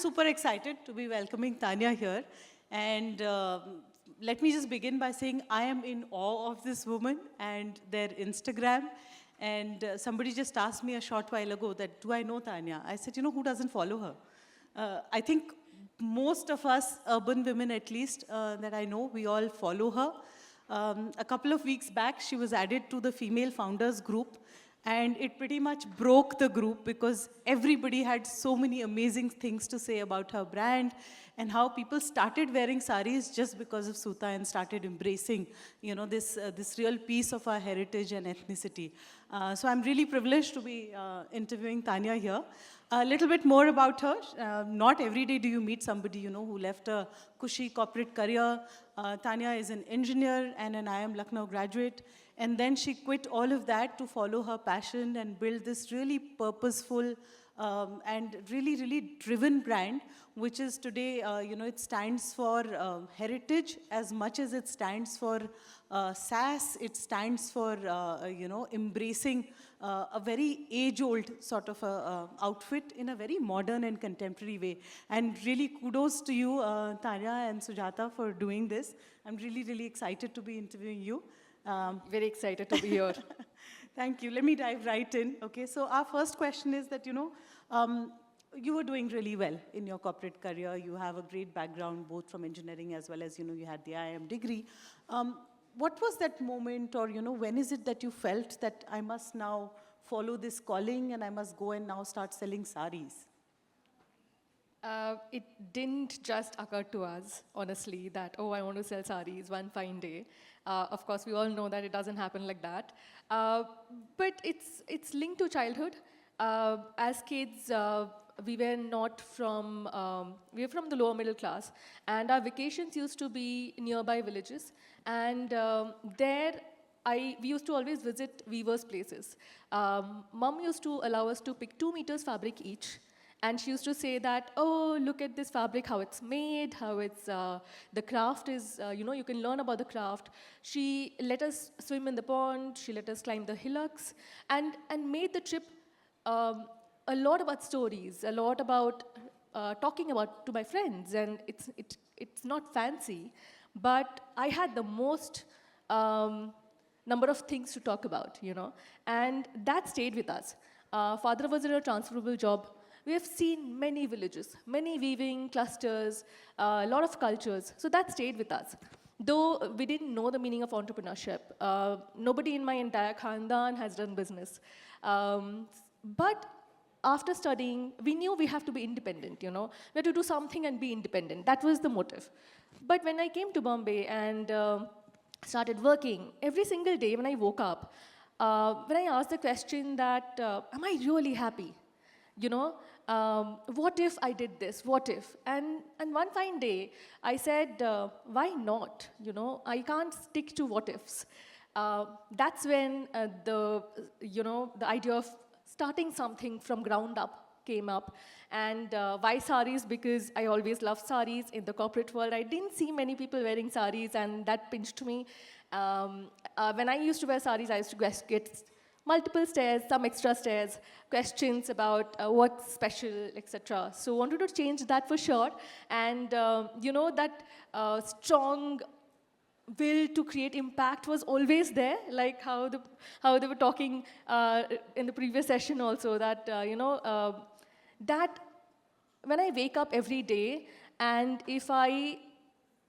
super excited to be welcoming Taniya here. And let me just begin by saying I am in awe of this woman and their Instagram. And somebody just asked me a short while ago that, do I know Taniya? I said, who doesn't follow her? I think most of us, urban women at least, that I know, we all follow her. A couple of weeks back, she was added to the female founders group. And it pretty much broke the group because everybody had so many amazing things to say about her brand and how people started wearing sarees just because of Suta and started embracing, this real piece of our heritage and ethnicity. So I'm really privileged to be interviewing Taniya here. A little bit more about her. Not every day do you meet somebody, who left a cushy corporate career. Taniya is an engineer and an IIM Lucknow graduate. And then she quit all of that to follow her passion and build this really purposeful and really, really driven brand, which is today, it stands for heritage as much as it stands for sass. It stands for, embracing a very age-old sort of outfit in a very modern and contemporary way. And really kudos to you, Taniya and Sujata, for doing this. I'm really, really excited to be interviewing you. Very excited to be here. Thank you. Let me dive right in. Okay, so our first question is that, you were doing really well in your corporate career. You have a great background, both from engineering as well as, you had the IIM degree. What was that moment or, when is it that you felt that I must now follow this calling and I must go and now start selling sarees? It didn't just occur to us, honestly, that, I want to sell sarees one fine day. Of course, we all know that it doesn't happen like that. But it's linked to childhood. As kids, we were not from, we were from the lower middle class. And our vacations used to be nearby villages. And we used to always visit weavers' places. Mom used to allow us to pick 2 meters fabric each. And she used to say that, look at this fabric, how it's made, how it's, the craft is, you can learn about the craft. She let us swim in the pond, she let us climb the hillocks, and made the trip a lot about stories, a lot about talking about to my friends. And it's not fancy, but I had the most number of things to talk about, and that stayed with us. Father was in a transferable job. We have seen many villages, many weaving clusters, a lot of cultures. So that stayed with us. Though we didn't know the meaning of entrepreneurship. Nobody in my entire khandan has done business. But after studying, we knew we have to be independent, We had to do something and be independent. That was the motive. But when I came to Bombay and started working, every single day when I woke up, when I asked the question that, am I really happy? What if I did this? What if? And one fine day, I said, why not? I can't stick to what ifs. That's when the idea of starting something from ground up came up. And why sarees? Because I always loved sarees in the corporate world. I didn't see many people wearing sarees, and that pinched me. When I used to wear sarees, I used to get multiple stares, some extra stares, questions about what's special, etc. So wanted to change that for sure. And that strong will to create impact was always there, like how they were talking in the previous session also, that, that when I wake up every day and if I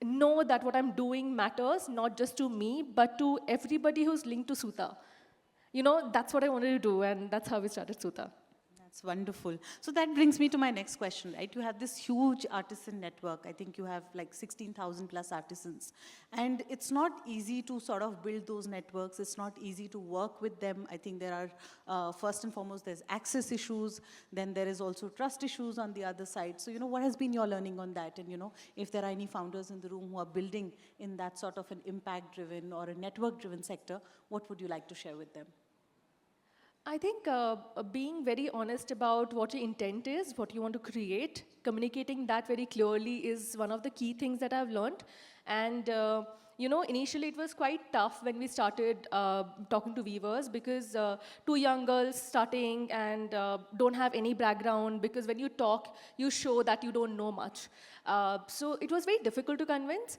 know that what I'm doing matters, not just to me, but to everybody who's linked to Suta. That's what I wanted to do, and that's how we started Suta. That's wonderful. So that brings me to my next question, right? You have this huge artisan network. I think you have like 16,000 plus artisans. And it's not easy to sort of build those networks. It's not easy to work with them. I think there are, first and foremost, there's access issues. Then there is also trust issues on the other side. So, what has been your learning on that? And, if there are any founders in the room who are building in that sort of an impact-driven or a network-driven sector, what would you like to share with them? I think being very honest about what your intent is, what you want to create, communicating that very clearly is one of the key things that I've learned. And initially it was quite tough when we started talking to weavers because two young girls starting and don't have any background, because when you talk, you show that you don't know much. So it was very difficult to convince.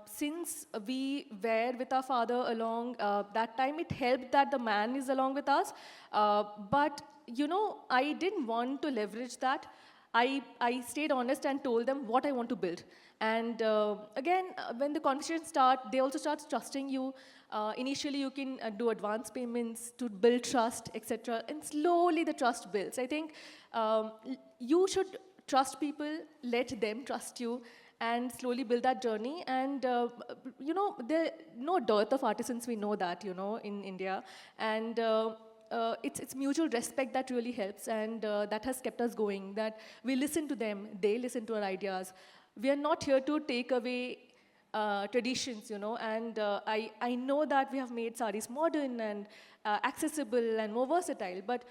Since we were with our father along that time, it helped that the man is along with us. But, I didn't want to leverage that. I stayed honest and told them what I want to build. And again, when the conversation starts, they also start trusting you. Initially, you can do advance payments to build trust, etc. And slowly the trust builds. I think you should trust people, let them trust you, and slowly build that journey. And, there no dearth of artisans, we know that, in India. And it's mutual respect that really helps, and that has kept us going, that we listen to them, they listen to our ideas. We are not here to take away traditions, and I know that we have made sarees modern and accessible and more versatile, but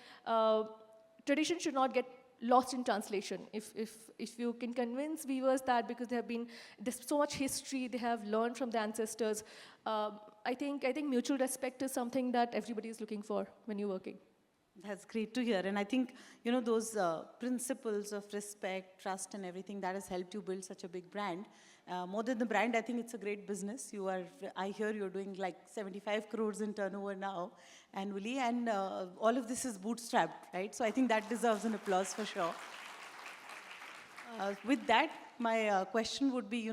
tradition should not get lost in translation. If you can convince weavers that, because there's so much history, they have learned from the ancestors, I think mutual respect is something that everybody is looking for when you're working. That's great to hear. And I think, those principles of respect, trust, and everything that has helped you build such a big brand. More than the brand, I think it's a great business. I hear you're doing like 75 crores in turnover now annually, and all of this is bootstrapped, right? So I think that deserves an applause for sure. With that, my question would be,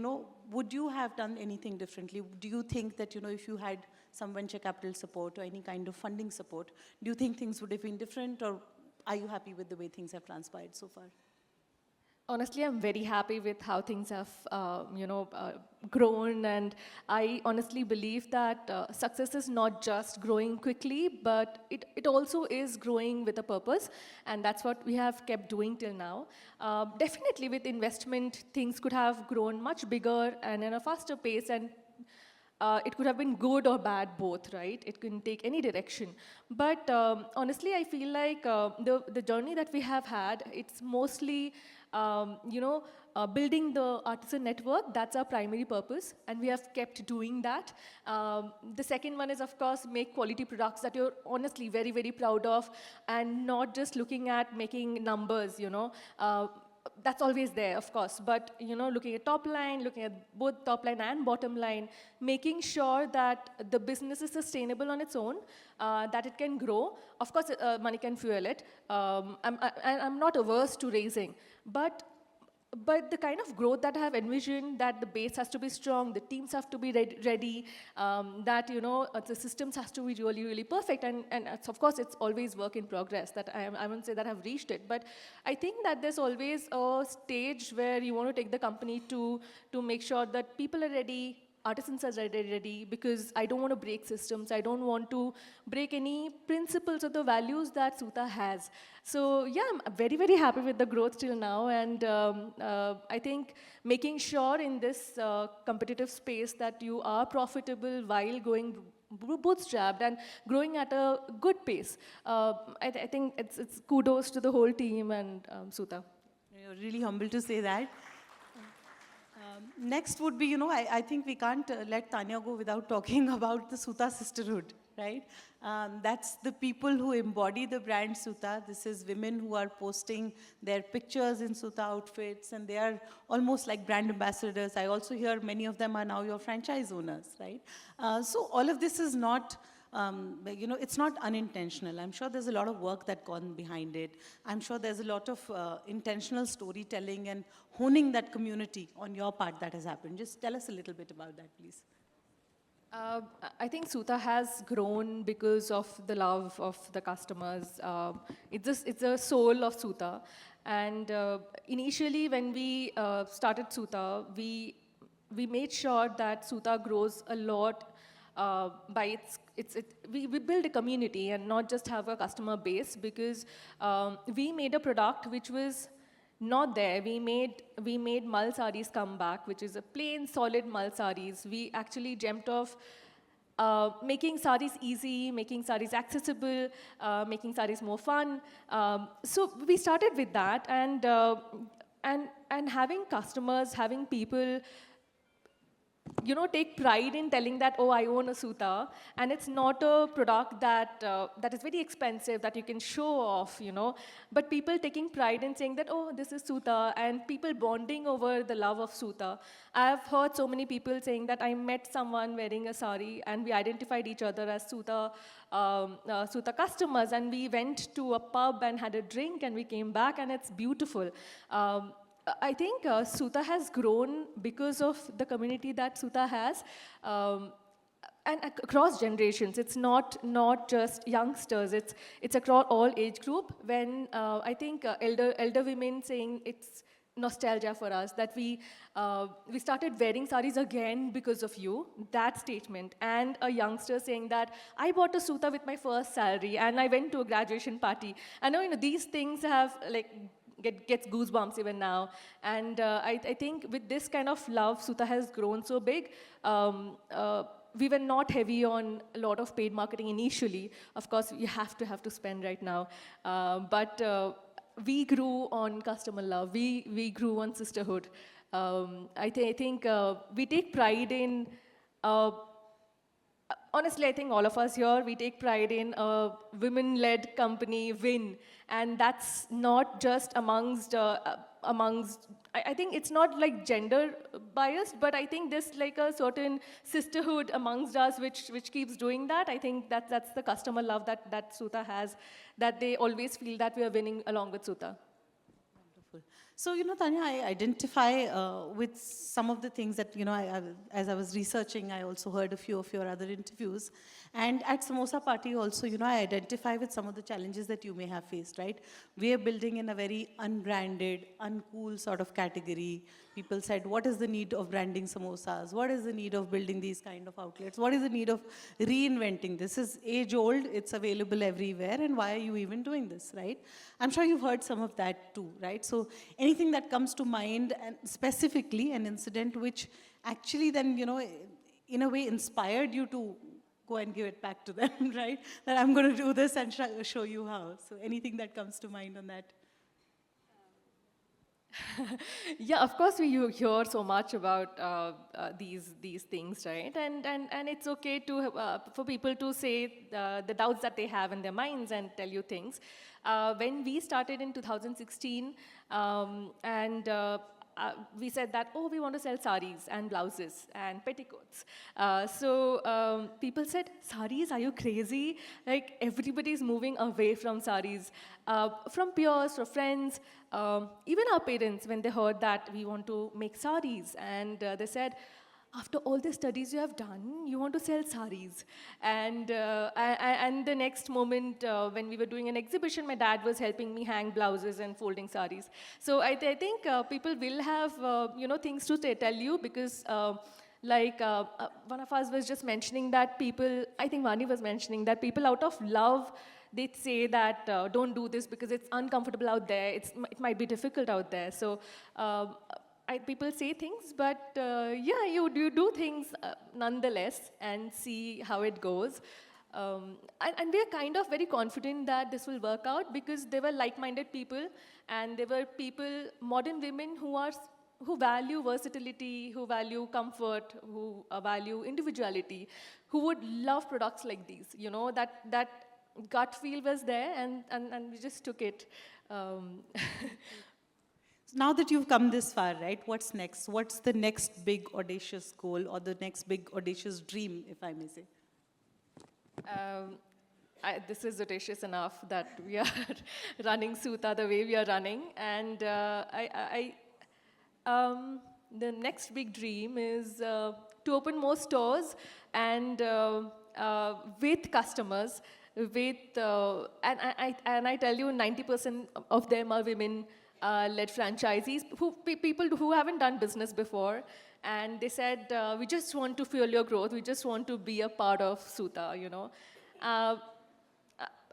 would you have done anything differently? Do you think that, if you had some venture capital support or any kind of funding support, do you think things would have been different, or are you happy with the way things have transpired so far? Honestly, I'm very happy with how things have, grown, and I honestly believe that success is not just growing quickly, but it also is growing with a purpose, and that's what we have kept doing till now. Definitely, with investment, things could have grown much bigger and in a faster pace, and it could have been good or bad both, right? It can take any direction. But honestly, I feel like the journey that we have had, it's mostly, building the artisan network. That's our primary purpose, and we have kept doing that. The second one is, of course, make quality products that you're honestly very, very proud of, and not just looking at making numbers, that's always there, of course, but looking at top line, looking at both top line and bottom line, making sure that the business is sustainable on its own, that it can grow. Of course, money can fuel it. I'm not averse to raising, but the kind of growth that I have envisioned, that the base has to be strong, the teams have to be ready, that the systems has to be really, really perfect, and of course it's always work in progress. That I won't say that I've reached it, but I think that there's always a stage where you want to take the company to make sure that people are ready, artisans are ready, because I don't want to break systems. I don't want to break any principles or the values that Suta has. So yeah, I'm very, very happy with the growth till now, and I think making sure in this competitive space that you are profitable while going bootstrapped and growing at a good pace. I think it's kudos to the whole team and Suta. You're really humble to say that. Next would be, I think we can't let Taniya go without talking about the Suta sisterhood, right? That's the people who embody the brand Suta. This is women who are posting their pictures in Suta outfits, and they are almost like brand ambassadors. I also hear many of them are now your franchise owners, right? So all of this is not, it's not unintentional. I'm sure there's a lot of work that's gone behind it. I'm sure there's a lot of intentional storytelling and honing that community on your part that has happened. Just tell us a little bit about that, please. I think Suta has grown because of the love of the customers. It's a soul of Suta. And initially, when we started Suta, we made sure that Suta grows a lot by we build a community and not just have a customer base, because we made a product which was not there. We made mull sarees come back, which is a plain solid mull sarees. We actually dreamt of making sarees easy, making sarees accessible, making sarees more fun. So we started with that, and having customers, having people take pride in telling that, oh, I own a Suta, and it's not a product that is very expensive that you can show off, but people taking pride in saying that, oh, this is Suta, and people bonding over the love of Suta. I've heard so many people saying that I met someone wearing a sari, and we identified each other as Suta customers, and we went to a pub and had a drink, and we came back, and it's beautiful. I think Suta has grown because of the community that Suta has, and across generations. It's not just youngsters. It's across all age group. When I think elder women saying it's nostalgia for us that we started wearing saris again because of you. That statement, and a youngster saying that I bought a Suta with my first salary and I went to a graduation party. I know these things have gets goosebumps even now. And I think with this kind of love, Suta has grown so big. We were not heavy on a lot of paid marketing initially. Of course, you have to spend right now. But we grew on customer love. We grew on sisterhood. I think we take pride in honestly, I think all of us here, we take pride in a women-led company win. And that's not just amongst, I think it's not like gender biased, but I think there's like a certain sisterhood amongst us which keeps doing that. I think that's the customer love that Suta has, that they always feel that we are winning along with Suta. Wonderful. So, Tanya, I identify with some of the things that, as I was researching, I also heard a few of your other interviews. And at Samosa Party also, I identify with some of the challenges that you may have faced, right? We are building in a very unbranded, uncool sort of category. People said, what is the need of branding samosas? What is the need of building these kind of outlets? What is the need of reinventing? This is age old, it's available everywhere, and why are you even doing this, right? I'm sure you've heard some of that too, right? So anything that comes to mind, and specifically an incident which actually then, in a way inspired you to go and give it back to them, right? That I'm going to do this and show you how. So anything that comes to mind on that? Yeah, of course you hear so much about these things, right? And it's okay to for people to say the doubts that they have in their minds and tell you things. When we started in 2016, we said that, oh, we want to sell sarees and blouses and petticoats. So people said, sarees, are you crazy? Like, everybody's moving away from sarees. From peers, from friends, even our parents, when they heard that we want to make sarees, and they said, after all the studies you have done, you want to sell sarees. And the next moment, when we were doing an exhibition, my dad was helping me hang blouses and folding sarees. So I think people will have things to tell you, because one of us was just mentioning that people, I think Vani was mentioning that people out of love, they say that don't do this because it's uncomfortable out there, it might be difficult out there. So people say things, but yeah, you do things nonetheless and see how it goes. And we are kind of very confident that this will work out, because they were like-minded people, and they were people, modern women who value versatility, who value comfort, who value individuality, who would love products like these. That gut feel was there, and we just took it. Now that you've come this far, right, what's next? What's the next big audacious goal, or the next big audacious dream, if I may say? This is audacious enough that we are running Suta the way we are running. And the next big dream is to open more stores, and with customers, and I tell you, 90% of them are women led franchisees, people who haven't done business before, and they said, we just want to fuel your growth, we just want to be a part of Suta,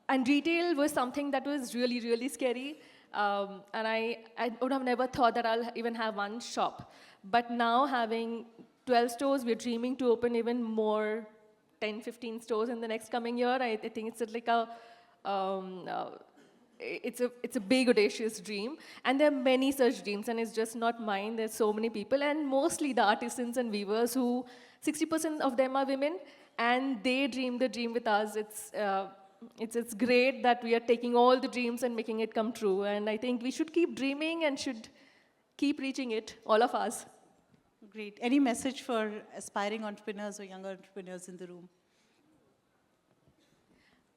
and retail was something that was really, really scary, and I would have never thought that I'll even have one shop. But now, having 12 stores, we're dreaming to open even more, 10, 15 stores in the next coming year. I think it's like it's a big audacious dream, and there are many such dreams, and it's just not mine. There's so many people, and mostly the artisans and weavers who 60% of them are women, and they dream the dream with us. It's great that we are taking all the dreams and making it come true, and I think we should keep dreaming and should keep reaching it, all of us. Great. Any message for aspiring entrepreneurs or younger entrepreneurs in the room?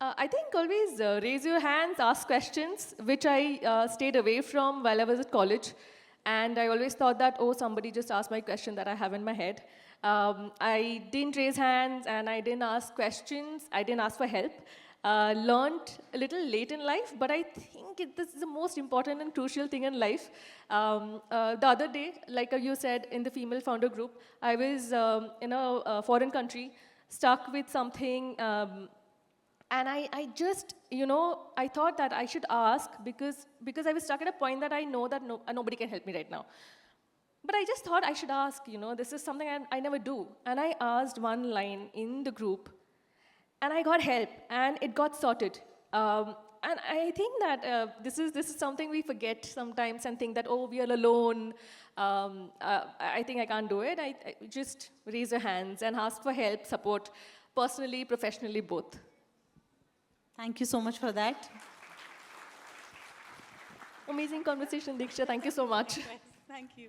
I think always raise your hands, ask questions, which I stayed away from while I was at college. And I always thought that, oh, somebody just asked my question that I have in my head. I didn't raise hands and I didn't ask questions. I didn't ask for help. Learned a little late in life, but I think this is the most important and crucial thing in life. The other day, like you said, in the female founder group, I was in a foreign country, stuck with something. And I just, I thought that I should ask because I was stuck at a point that I know that nobody can help me right now. But I just thought I should ask, this is something I never do. And I asked one line in the group, and I got help, and it got sorted. And I think that this is something we forget sometimes and think that, oh, we are alone. I think I can't do it. I just raise your hands and ask for help, support, personally, professionally, both. Thank you so much for that. Amazing conversation, Diksha. Thank you so much. Thank you.